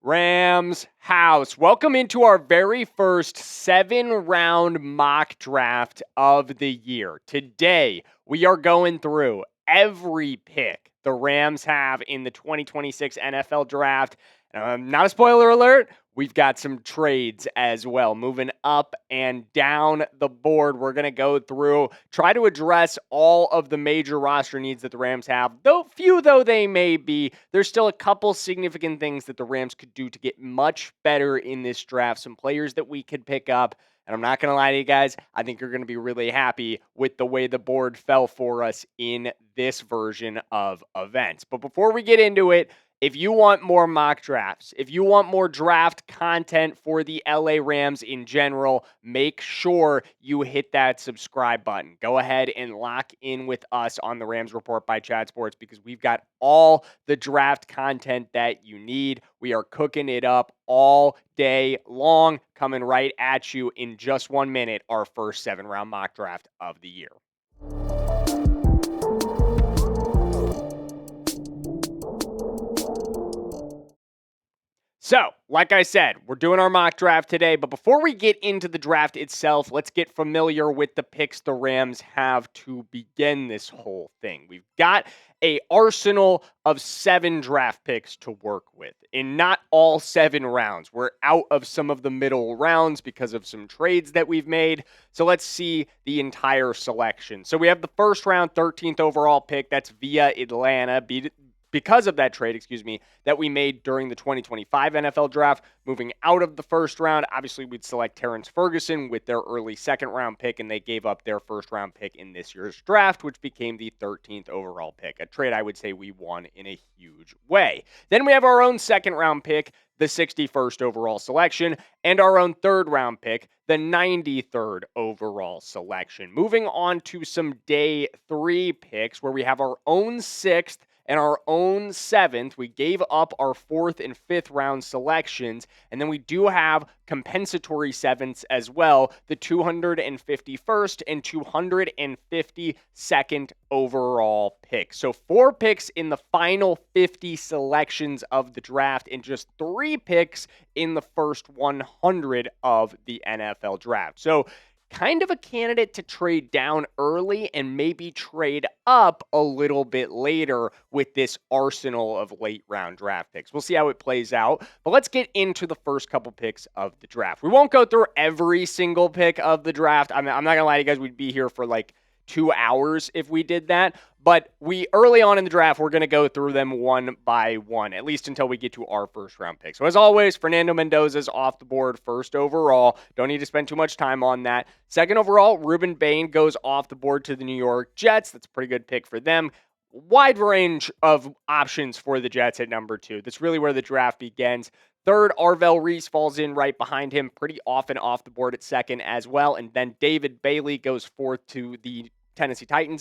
Rams house. Welcome into our very first 7-round mock draft of the year. Today, we are going through every pick the Rams have in the 2026 NFL draft. Not a spoiler alert, we've got some trades as well. Moving up and down the board, we're going to go through, try to address all of the major roster needs that the Rams have. Though few though they may be, there's still a couple significant things that the Rams could do to get much better in this draft. Some players that we could pick up. And I'm not going to lie to you guys, I think you're going to be really happy with the way the board fell for us in this version of events. But before we get into it, if you want more mock drafts, if you want more draft content for the LA Rams in general, make sure you hit that subscribe button. Go ahead and lock in with us on the Rams Report by Chad Sports because we've got all the draft content that you need. We are cooking it up all day long, coming right at you in just 1 minute, our first 7-round mock draft of the year. So, like I said, we're doing our mock draft today, but before we get into the draft itself, let's get familiar with the picks the Rams have to begin this whole thing. We've got an arsenal of 7 draft picks to work with. In not all 7 rounds. We're out of some of the middle rounds because of some trades that we've made. So let's see the entire selection. So we have the first round, 13th overall pick. That's via Atlanta. Because of that trade, that we made during the 2025 NFL draft, moving out of the first round, obviously we'd select Terrence Ferguson with their early second-round pick, and they gave up their first-round pick in this year's draft, which became the 13th overall pick, a trade I would say we won in a huge way. Then we have our own second-round pick, the 61st overall selection, and our own third-round pick, the 93rd overall selection. Moving on to some day 3 picks, where we have our own 6th and our own 7th. We gave up our 4th and 5th round selections, and then we do have compensatory 7ths as well, the 251st and 252nd overall picks. So 4 picks in the final 50 selections of the draft and just 3 picks in the first 100 of the NFL draft. So kind of a candidate to trade down early and maybe trade up a little bit later with this arsenal of late round draft picks. We'll see how it plays out, but let's get into the first couple picks of the draft. We won't go through every single pick of the draft. I'm not gonna lie to you guys, we'd be here for like 2 hours if we did that. But we early on in the draft, we're going to go through them one by one, at least until we get to our first round pick. So as always, Fernando Mendoza's off the board first overall. Don't need to spend too much time on that. Second overall, Ruben Bain goes off the board to the New York Jets. That's a pretty good pick for them. Wide range of options for the Jets at number 2. That's really where the draft begins. Third, Arvell Reese falls in right behind him, pretty often off the board at second as well. And then David Bailey goes fourth to the Tennessee Titans,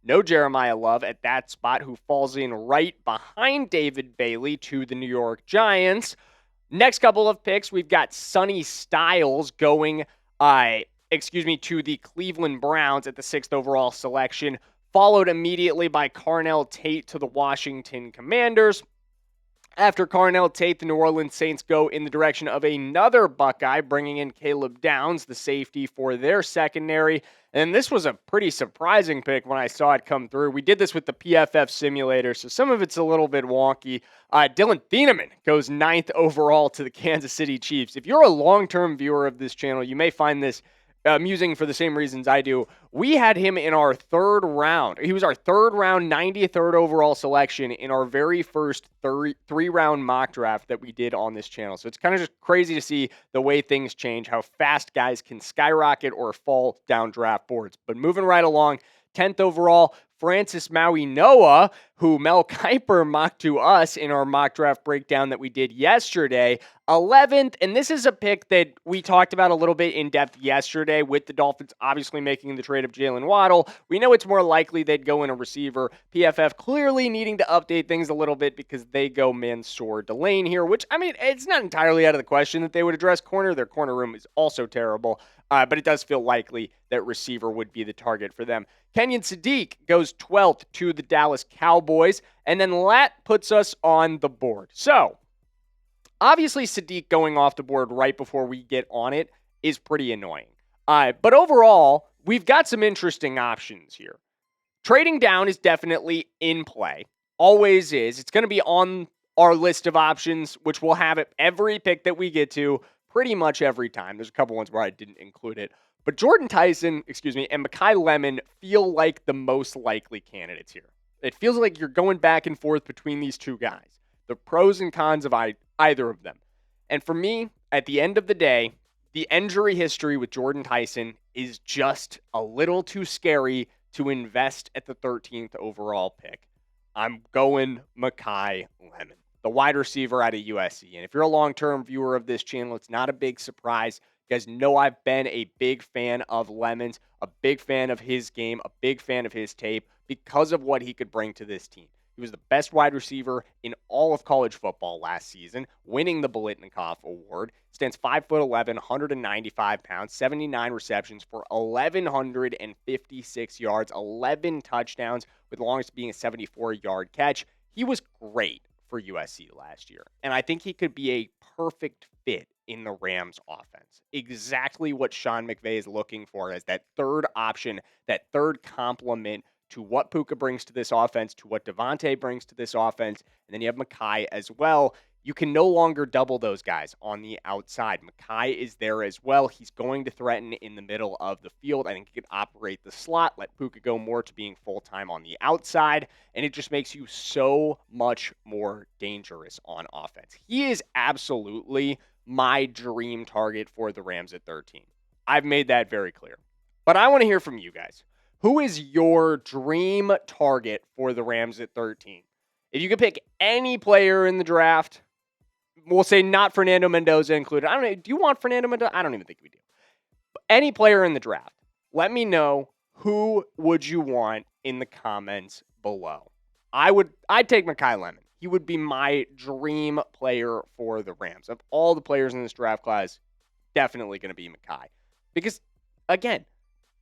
No Jeremiah Love at that spot, who falls in right behind David Bailey to the New York Giants. Next couple of picks, we've got Sonny Styles going, to the Cleveland Browns at the 6th overall selection, followed immediately by Carnell Tate to the Washington Commanders. After Carnell Tate, the New Orleans Saints go in the direction of another Buckeye, bringing in Caleb Downs, the safety for their secondary. And this was a pretty surprising pick when I saw it come through. We did this with the PFF simulator, so some of it's a little bit wonky. Dylan Thieneman goes 9th overall to the Kansas City Chiefs. If you're a long-term viewer of this channel, you may find this amusing for the same reasons I do. We had him in our 3rd round. He was our 3rd round, 93rd overall selection in our very first 3-round mock draft that we did on this channel. So it's kind of just crazy to see the way things change, how fast guys can skyrocket or fall down draft boards. But moving right along, 10th overall, Francis Maui Noah, who Mel Kiper mocked to us in our mock draft breakdown that we did yesterday. 11th, and this is a pick that we talked about a little bit in depth yesterday with the Dolphins obviously making the trade of Jalen Waddle. We know it's more likely they'd go in a receiver. PFF clearly needing to update things a little bit because they go Mansour Delane here, which, I mean, it's not entirely out of the question that they would address corner. Their corner room is also terrible, but it does feel likely that receiver would be the target for them. Kenyon Sadiq goes 12th to the Dallas Cowboys, and then that puts us on the board. So, Obviously, Sadiq going off the board right before we get on it is pretty annoying. But overall, we've got some interesting options here. Trading down is definitely in play. Always is. It's going to be on our list of options, which we'll have at every pick that we get to pretty much every time. There's a couple ones where I didn't include it. But Jordyn Tyson, and Makai Lemon feel like the most likely candidates here. It feels like you're going back and forth between these two guys. The pros and cons of either of them. And for me, at the end of the day, the injury history with Jordyn Tyson is just a little too scary to invest at the 13th overall pick. I'm going Makai Lemon, the wide receiver out of USC. And if you're a long-term viewer of this channel, it's not a big surprise. You guys know I've been a big fan of Lemon's, a big fan of his game, a big fan of his tape because of what he could bring to this team. He was the best wide receiver in all of college football last season, winning the Biletnikoff Award. Stands 5'11", 195 pounds, 79 receptions for 1,156 yards, 11 touchdowns, with the longest being a 74-yard catch. He was great for USC last year, and I think he could be a perfect fit in the Rams offense. Exactly what Sean McVay is looking for as that third option, that third complement to what Puka brings to this offense, to what Devontae brings to this offense, and then you have Makai as well. You can no longer double those guys on the outside. Makai is there as well. He's going to threaten in the middle of the field. I think he can operate the slot, let Puka go more to being full-time on the outside, and it just makes you so much more dangerous on offense. He is absolutely my dream target for the Rams at 13. I've made that very clear. But I want to hear from you guys. Who is your dream target for the Rams at 13? If you could pick any player in the draft, we'll say not Fernando Mendoza included. I don't know. Do you want Fernando Mendoza? I don't even think we do. Any player in the draft, let me know who would you want in the comments below. I'd take Makai Lemon. He would be my dream player for the Rams. Of all the players in this draft class, definitely going to be Makai. Because, again,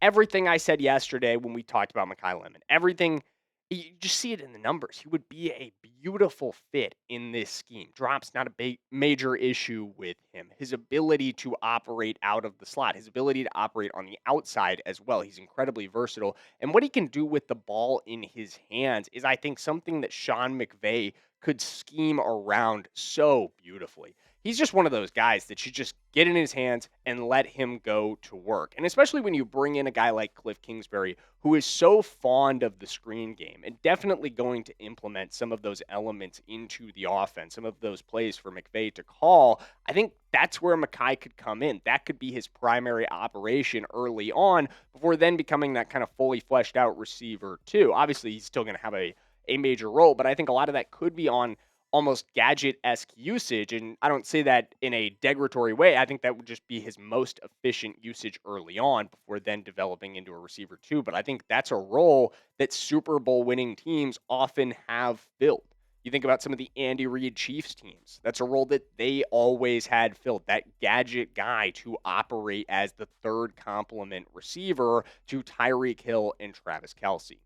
everything I said yesterday when we talked about Makai Lemon, everything, you just see it in the numbers. He would be a beautiful fit in this scheme. Drop's not a big major issue with him. His ability to operate out of the slot, his ability to operate on the outside as well. He's incredibly versatile. And what he can do with the ball in his hands is, I think, something that Sean McVay could scheme around so beautifully. He's just one of those guys that you just get in his hands and let him go to work. And especially when you bring in a guy like Cliff Kingsbury, who is so fond of the screen game and definitely going to implement some of those elements into the offense, some of those plays for McVay to call. I think that's where Makai could come in. That could be his primary operation early on before then becoming that kind of fully fleshed out receiver too. Obviously, he's still going to have a major role, but I think a lot of that could be on almost gadget-esque usage, and I don't say that in a degradatory way. I think that would just be his most efficient usage early on before then developing into a receiver too. But I think that's a role that Super Bowl winning teams often have filled. You think about some of the Andy Reid Chiefs teams. That's a role that they always had filled, that gadget guy to operate as the third complement receiver to Tyreek Hill and Travis Kelce.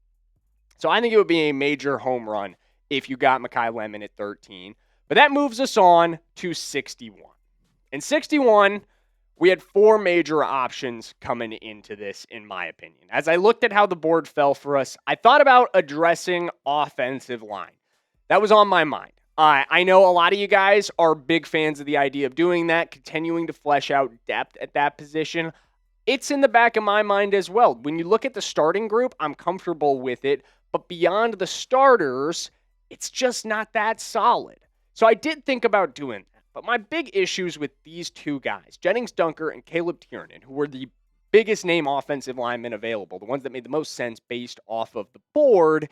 So I think it would be a major home run if you got Makai Lemon at 13. But that moves us on to 61. In 61, we had four major options coming into this, in my opinion. As I looked at how the board fell for us, I thought about addressing offensive line. That was on my mind. I know a lot of you guys are big fans of the idea of doing that, continuing to flesh out depth at that position. It's in the back of my mind as well. When you look at the starting group, I'm comfortable with it. But beyond the starters, it's just not that solid. So I did think about doing that. But my big issues with these two guys, Jennings Dunker and Caleb Tiernan, who were the biggest name offensive linemen available, the ones that made the most sense based off of the board,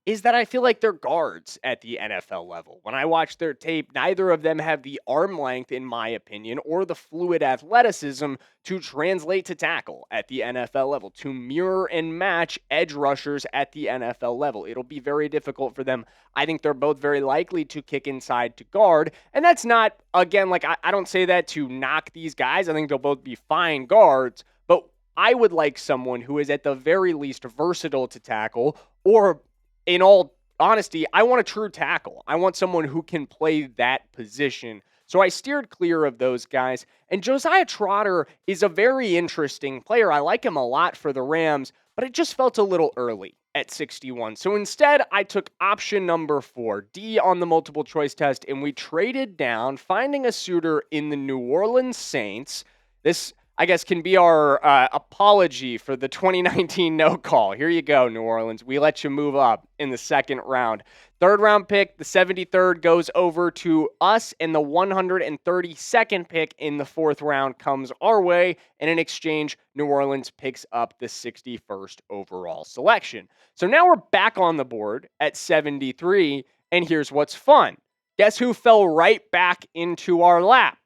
is that I feel like they're guards at the NFL level. When I watch their tape, neither of them have the arm length, in my opinion, or the fluid athleticism to translate to tackle at the NFL level, to mirror and match edge rushers at the NFL level. It'll be very difficult for them. I think they're both very likely to kick inside to guard, and that's not, again, like I don't say that to knock these guys. I think they'll both be fine guards, but I would like someone who is at the very least versatile to tackle, or in all honesty, I want a true tackle. I want someone who can play that position. So I steered clear of those guys. And Josiah Trotter is a very interesting player. I like him a lot for the Rams, but it just felt a little early at 61. So instead, I took option number 4, D on the multiple choice test, and we traded down, finding a suitor in the New Orleans Saints. This, I guess, can be our apology for the 2019 no call. Here you go, New Orleans. We let you move up in the second round. Third round pick, the 73rd, goes over to us, and the 132nd pick in the fourth round comes our way. And in exchange, New Orleans picks up the 61st overall selection. So now we're back on the board at 73, and here's what's fun. Guess who fell right back into our lap?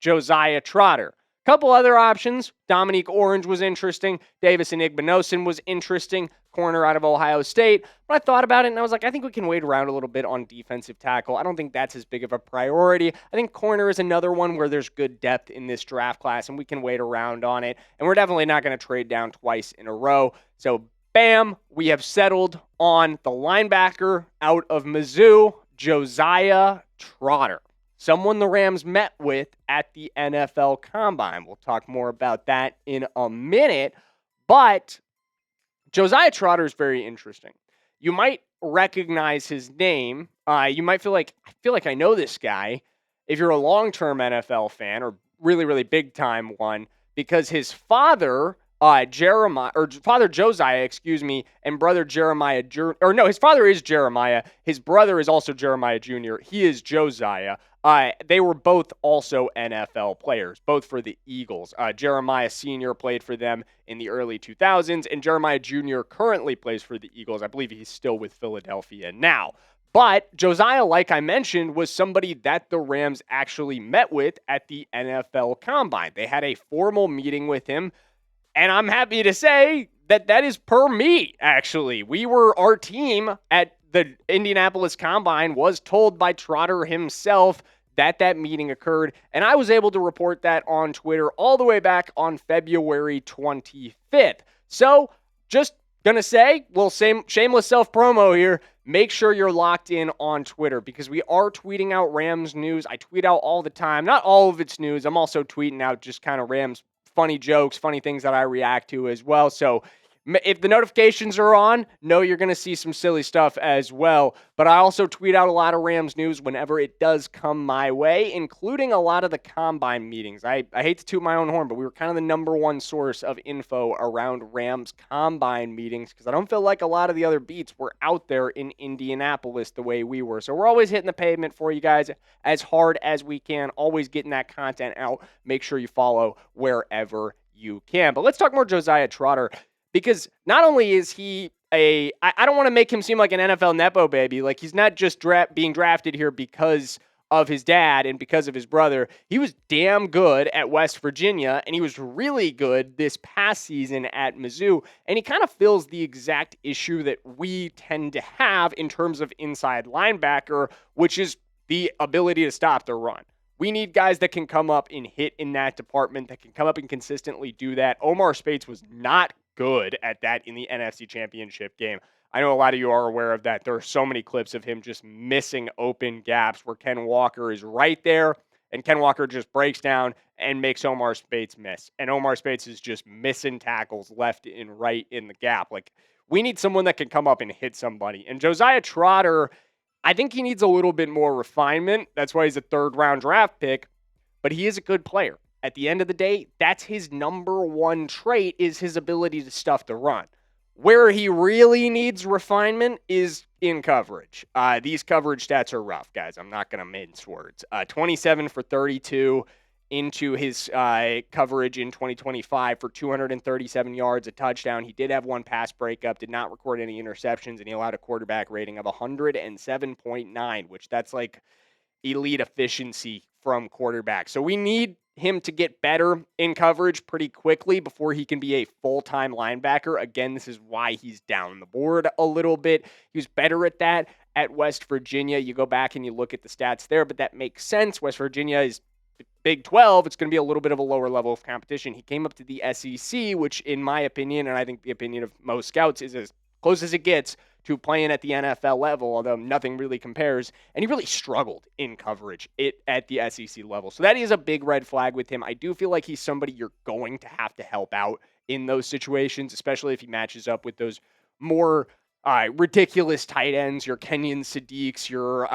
Josiah Trotter. Couple other options. Dominique Orange was interesting. Davis Enigbenosin was interesting. Corner out of Ohio State. But I thought about it and I was like, I think we can wait around a little bit on defensive tackle. I don't think that's as big of a priority. I think corner is another one where there's good depth in this draft class and we can wait around on it. And we're definitely not going to trade down twice in a row. So bam, we have settled on the linebacker out of Mizzou, Josiah Trotter. Someone the Rams met with at the NFL Combine. We'll talk more about that in a minute. But Josiah Trotter is very interesting. You might recognize his name. You might feel like I know this guy if you're a long-term NFL fan or really, really big-time one, because his father, father Josiah, and brother Jeremiah, his father is Jeremiah. His brother is also Jeremiah Jr. He is Josiah. They were both also NFL players, both for the Eagles. Jeremiah Sr. played for them in the early 2000s, and Jeremiah Jr. currently plays for the Eagles. I believe he's still with Philadelphia now. But Josiah, like I mentioned, was somebody that the Rams actually met with at the NFL Combine. They had a formal meeting with him, and I'm happy to say that is per me, actually. Our team at the Indianapolis Combine was told by Trotter himself that meeting occurred, and I was able to report that on Twitter all the way back on February 25th. So, just gonna say, little shameless self-promo here, make sure you're locked in on Twitter because we are tweeting out Rams news. I tweet out all the time. Not all of it's news. I'm also tweeting out just kind of Rams funny jokes, funny things that I react to as well. So if the notifications are on, know you're going to see some silly stuff as well. But I also tweet out a lot of Rams news whenever it does come my way, including a lot of the Combine meetings. I hate to toot my own horn, but we were kind of the number one source of info around Rams Combine meetings because I don't feel like a lot of the other beats were out there in Indianapolis the way we were. So we're always hitting the pavement for you guys as hard as we can, always getting that content out. Make sure you follow wherever you can. But let's talk more Josiah Trotter. Because not only is he I don't want to make him seem like an NFL Nepo baby. Like, he's not just being drafted here because of his dad and because of his brother. He was damn good at West Virginia, and he was really good this past season at Mizzou. And he kind of fills the exact issue that we tend to have in terms of inside linebacker, which is the ability to stop the run. We need guys that can come up and hit in that department, that can come up and consistently do that. Omar Speights was not good at that in the NFC Championship game. I know a lot of you are aware of that. There are so many clips of him just missing open gaps where Ken Walker is right there, and Ken Walker just breaks down and makes Omar Speights miss. And Omar Speights is just missing tackles left and right in the gap. Like, we need someone that can come up and hit somebody. And Josiah Trotter, I think he needs a little bit more refinement. That's why he's a third-round draft pick, but he is a good player. At the end of the day, that's his number one trait, is his ability to stuff the run. Where he really needs refinement is in coverage. These coverage stats are rough, guys. I'm not going to mince words. 27 for 32 into his coverage in 2025 for 237 yards, a touchdown. He did have one pass breakup, did not record any interceptions, and he allowed a quarterback rating of 107.9, which that's like elite efficiency from quarterback. So we need him to get better in coverage pretty quickly before he can be a full-time linebacker. Again, this is why he's down the board a little bit. He was better at that at West Virginia. You go back and you look at the stats there, but that makes sense. West Virginia is Big 12. It's going to be a little bit of a lower level of competition. He came up to the SEC, which in my opinion, and I think the opinion of most scouts, is as close as it gets to playing at the NFL level, although nothing really compares. And he really struggled in coverage at the SEC level. So that is a big red flag with him. I do feel like he's somebody you're going to have to help out in those situations, especially if he matches up with those more ridiculous tight ends, your Kenyon Sadiqs, your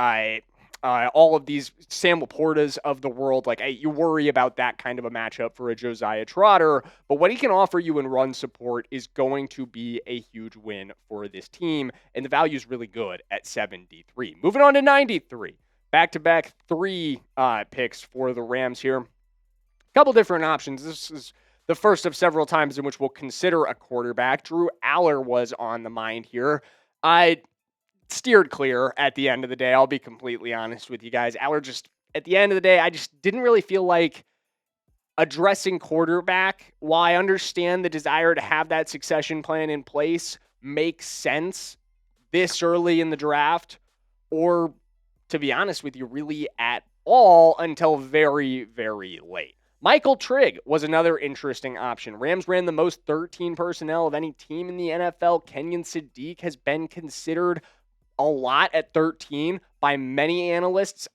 all of these Sam Laportas of the world. Like, you worry about that kind of a matchup for a Josiah Trotter, but what he can offer you in run support is going to be a huge win for this team, and the value is really good at 73. Moving on to 93. Back-to-back 3 picks for the Rams here. A couple different options. This is the first of several times in which we'll consider a quarterback. Drew Aller was on the mind here. I steered clear at the end of the day. I'll be completely honest with you guys. Aller just, at the end of the day, I just didn't really feel like addressing quarterback. While I understand the desire to have that succession plan in place makes sense this early in the draft, or to be honest with you, really at all until very, very late. Michael Trigg was another interesting option. Rams ran the most 13 personnel of any team in the NFL. Kenyon Sadiq has been considered a lot at 13 by many analysts.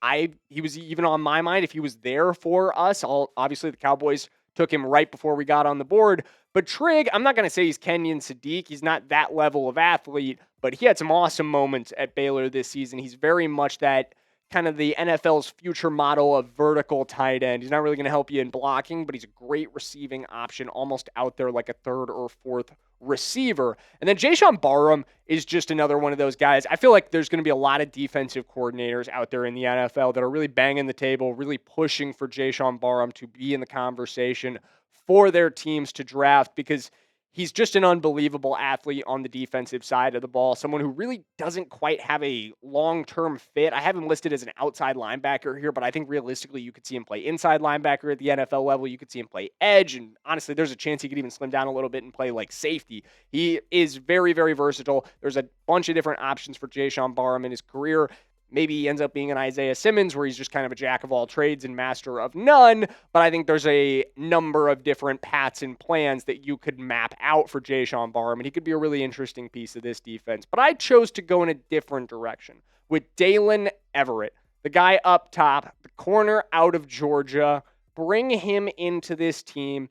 He was even on my mind if he was there for us. Obviously, the Cowboys took him right before we got on the board. But Trigg, I'm not going to say he's Kenyon Sadiq. He's not that level of athlete, but he had some awesome moments at Baylor this season. He's very much that kind of the NFL's future model of vertical tight end. He's not really going to help you in blocking, but he's a great receiving option, almost out there like a third or fourth receiver. And then Jayshawn Barham is just another one of those guys. I feel like there's going to be a lot of defensive coordinators out there in the NFL that are really banging the table, really pushing for Jayshawn Barham to be in the conversation for their teams to draft, because he's just an unbelievable athlete on the defensive side of the ball, someone who really doesn't quite have a long-term fit. I have him listed as an outside linebacker here, but I think realistically you could see him play inside linebacker at the NFL level. You could see him play edge, and honestly, there's a chance he could even slim down a little bit and play like safety. He is very, very versatile. There's a bunch of different options for Jayshawn Barham in his career. Maybe he ends up being an Isaiah Simmons where he's just kind of a jack of all trades and master of none, but I think there's a number of different paths and plans that you could map out for Jayshawn Barham, and he could be a really interesting piece of this defense. But I chose to go in a different direction with Daylen Everette, the guy up top, the corner out of Georgia. Bring him into this team.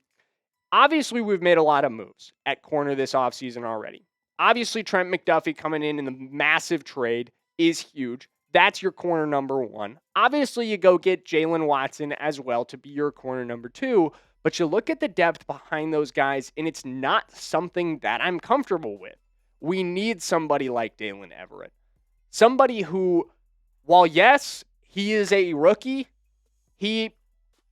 Obviously, we've made a lot of moves at corner this offseason already. Obviously, Trent McDuffie coming in the massive trade is huge. That's your corner number 1. Obviously, you go get Jalen Watson as well to be your corner number 2, but you look at the depth behind those guys, and it's not something that I'm comfortable with. We need somebody like Daylen Everette. Somebody who, while yes, he is a rookie, the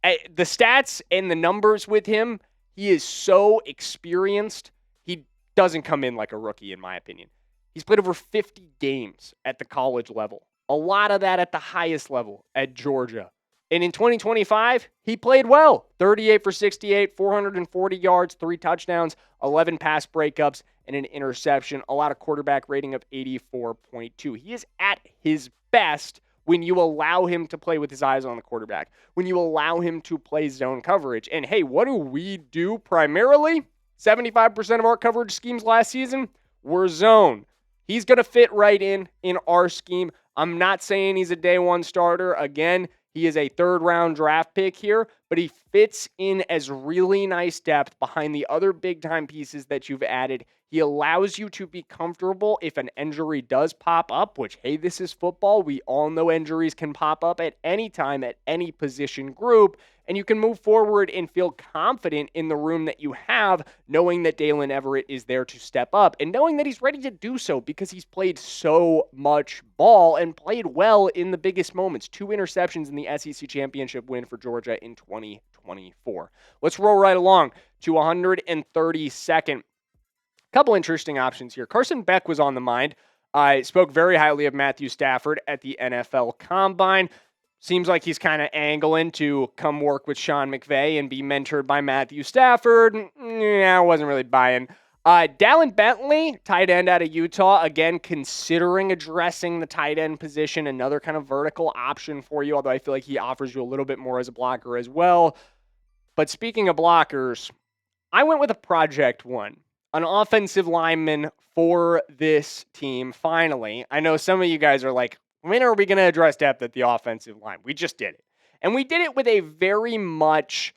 stats and the numbers with him, he is so experienced, he doesn't come in like a rookie, in my opinion. He's played over 50 games at the college level. A lot of that at the highest level at Georgia. And in 2025, he played well. 38 for 68, 440 yards, 3 touchdowns, 11 pass breakups, and an interception. A lot of quarterback rating of 84.2. He is at his best when you allow him to play with his eyes on the quarterback, when you allow him to play zone coverage. And hey, what do we do primarily? 75% of our coverage schemes last season were zone. He's going to fit right in our scheme. I'm not saying he's a day one starter. Again, he is a third-round draft pick here, but he fits in as really nice depth behind the other big-time pieces that you've added. He allows you to be comfortable if an injury does pop up, which, hey, this is football. We all know injuries can pop up at any time, at any position group, and you can move forward and feel confident in the room that you have, knowing that Daylen Everette is there to step up and knowing that he's ready to do so because he's played so much ball and played well in the biggest moments. 2 interceptions in the SEC championship win for Georgia in 2024. Let's roll right along to 132nd. Couple interesting options here. Carson Beck was on the mind. I spoke very highly of Matthew Stafford at the NFL Combine. Seems like he's kind of angling to come work with Sean McVay and be mentored by Matthew Stafford. I wasn't really buying. Dallin Bentley, tight end out of Utah, again, considering addressing the tight end position, another kind of vertical option for you, although I feel like he offers you a little bit more as a blocker as well. But speaking of blockers, I went with a project one. an offensive lineman for this team, finally. I know some of you guys are like, when are we going to address depth at the offensive line? We just did it. And we did it with a very much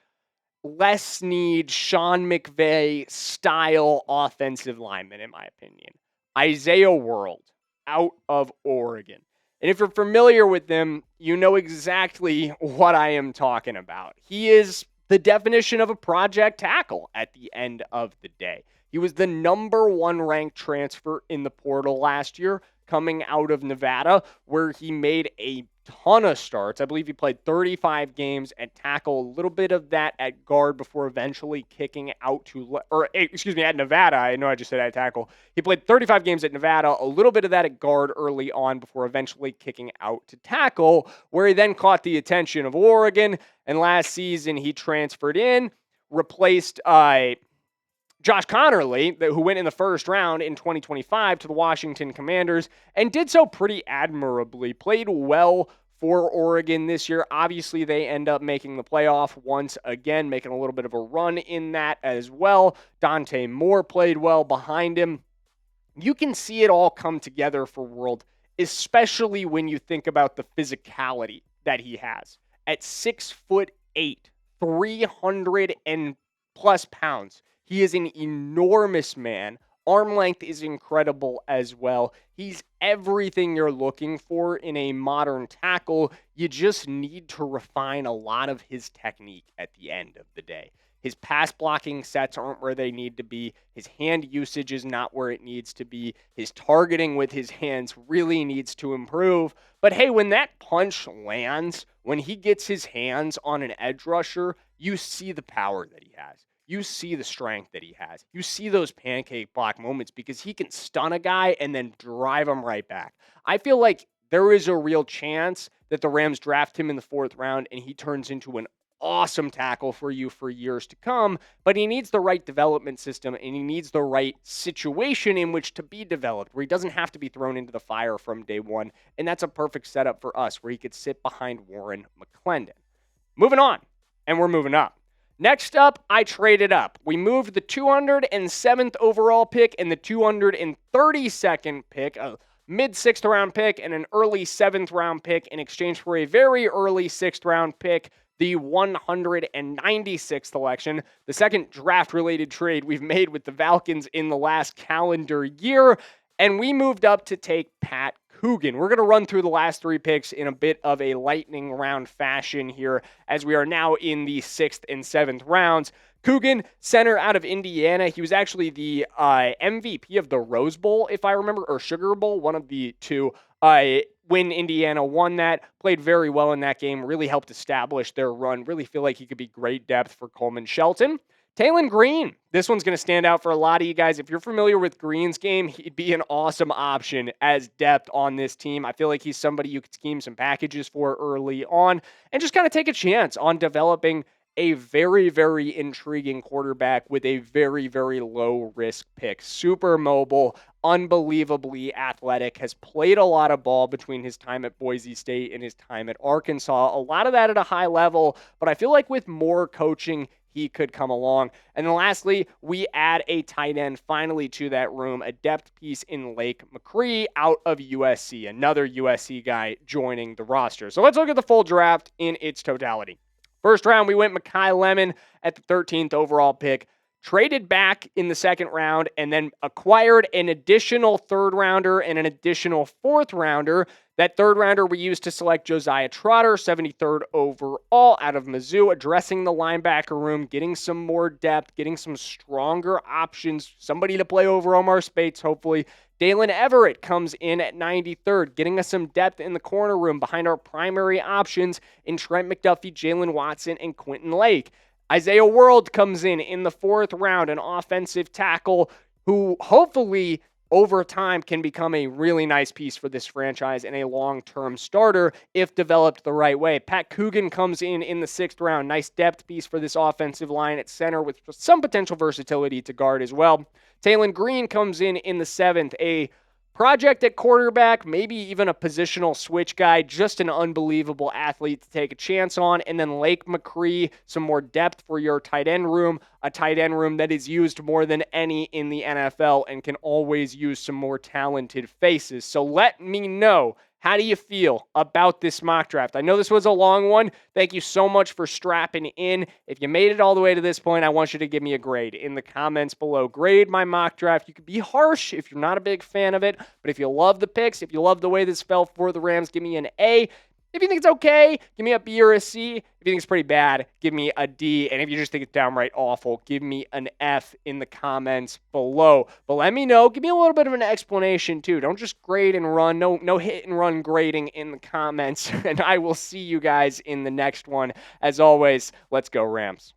Les Snead, Sean McVay style offensive lineman, in my opinion. Isaiah World, out of Oregon. And if you're familiar with him, you know exactly what I am talking about. He is the definition of a project tackle at the end of the day. He was the number 1 ranked transfer in the portal last year, coming out of Nevada, where he made a ton of starts. I believe he played 35 games at tackle, a little bit of that at guard before eventually kicking out to, at Nevada. I know I just said at tackle. He played 35 games at Nevada, a little bit of that at guard early on before eventually kicking out to tackle, where he then caught the attention of Oregon. And last season, he transferred in, replaced Josh Connerly, who went in the first round in 2025 to the Washington Commanders, and did so pretty admirably. Played well for Oregon this year. Obviously, they end up making the playoff once again, making a little bit of a run in that as well. Dante Moore played well behind him. You can see it all come together for World, especially when you think about the physicality that he has. At 6'8", 300 and plus pounds, he is an enormous man. Arm length is incredible as well. He's everything you're looking for in a modern tackle. You just need to refine a lot of his technique at the end of the day. His pass blocking sets aren't where they need to be. His hand usage is not where it needs to be. His targeting with his hands really needs to improve. But hey, when that punch lands, when he gets his hands on an edge rusher, you see the power that he has. You see the strength that he has. You see those pancake block moments because he can stun a guy and then drive him right back. I feel like there is a real chance that the Rams draft him in the 4th round and he turns into an awesome tackle for you for years to come, but he needs the right development system and he needs the right situation in which to be developed, where he doesn't have to be thrown into the fire from day one, and that's a perfect setup for us, where he could sit behind Warren McClendon. Moving on, and we're moving up. Next up, I traded up. We moved the 207th overall pick and the 232nd pick, a mid-6th round pick and an early 7th round pick in exchange for a very early 6th round pick, the 196th selection, the second draft-related trade we've made with the Falcons in the last calendar year, and we moved up to take Pat Coogan. We're going to run through the last 3 picks in a bit of a lightning round fashion here, as we are now in the 6th and 7th rounds. Coogan, center out of Indiana. He was actually the MVP of the Rose Bowl, if I remember, or Sugar Bowl, one of the two. When Indiana won that, played very well in that game, really helped establish their run, really feel like he could be great depth for Coleman Shelton. Taylen Green, this one's going to stand out for a lot of you guys. If you're familiar with Green's game, he'd be an awesome option as depth on this team. I feel like he's somebody you could scheme some packages for early on and just kind of take a chance on developing a very, very intriguing quarterback with a very, very low risk pick. Super mobile, unbelievably athletic, has played a lot of ball between his time at Boise State and his time at Arkansas. A lot of that at a high level, but I feel like with more coaching, he could come along. And then lastly, we add a tight end finally to that room, a depth piece in Lake McCree out of USC, another USC guy joining the roster. So let's look at the full draft in its totality. First round, we went Makai Lemon at the 13th overall pick, traded back in the 2nd round, and then acquired an additional 3rd rounder and an additional 4th rounder. That 3rd rounder we used to select Josiah Trotter, 73rd overall out of Mizzou, addressing the linebacker room, getting some more depth, getting some stronger options, somebody to play over Omar Spates, hopefully. Daylen Everette comes in at 93rd, getting us some depth in the corner room behind our primary options in Trent McDuffie, Jalen Watson, and Quentin Lake. Isaiah World comes in the 4th round, an offensive tackle who hopefully over time can become a really nice piece for this franchise and a long-term starter if developed the right way. Pat Coogan comes in the 6th round. Nice depth piece for this offensive line at center with some potential versatility to guard as well. Taylen Green comes in the 7th, a project at quarterback, maybe even a positional switch guy, just an unbelievable athlete to take a chance on. And then Lake McCree, some more depth for your tight end room, a tight end room that is used more than any in the NFL and can always use some more talented faces. So let me know, how do you feel about this mock draft? I know this was a long one. Thank you so much for strapping in. If you made it all the way to this point, I want you to give me a grade in the comments below. Grade my mock draft. You could be harsh if you're not a big fan of it, but if you love the picks, if you love the way this fell for the Rams, give me an A. If you think it's okay, give me a B or a C. If you think it's pretty bad, give me a D. And if you just think it's downright awful, give me an F in the comments below. But let me know. Give me a little bit of an explanation, too. Don't just grade and run. No hit and run grading in the comments. And I will see you guys in the next one. As always, let's go Rams.